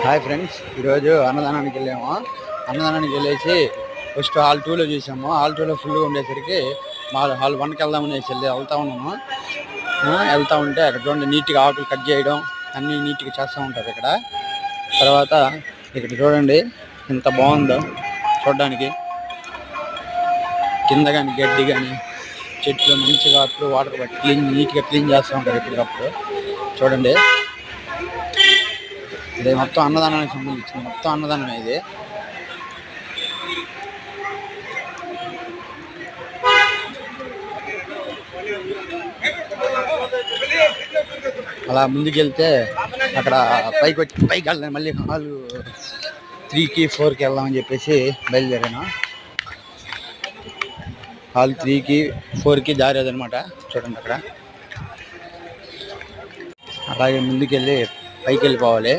Hi friends, ఈరోజు అన్నదానానికి వెళ్ళాము. అన్నదానానికి వెళ్ళేసి ఫస్ట్ హాల్ 2లో చూసాము. హాల్ 2లో ఫుల్గా ఉండేసరికి హాల్ 1కి వెళ్దామని వెళ్తా ఉన్నాము. వెళ్తా ఉంటే అక్కడ చూడండి, నీట్గా ఆకులు కట్ చేయడం అన్నీ నీట్గా చేస్తూ ఉంటారు ఇక్కడ. తర్వాత ఇక్కడ చూడండి ఎంత బాగుందో చూడడానికి. కింద కానీ గడ్డి కానీ చెట్లు మంచిగా అప్పుడు వాటర్ పట్టి నీట్గా క్లీన్ చేస్తూ ఉంటారు ఎప్పటికప్పుడు. చూడండి, ఇది మొత్తం అన్నదానానికి సంబంధించింది. మొత్తం అన్నదానం ఇది. అలా ముందుకెళ్తే అక్కడ పైకి వెళ్ళాను. మళ్ళీ హాల్ 3కి 4కి వెళ్దామని చెప్పేసి బయలుదేరాను. హాల్ 3కి 4కి దారి అదనమాట. చూడండి అక్కడ. అలాగే ముందుకెళ్ళి పైకి వెళ్ళిపోవాలి.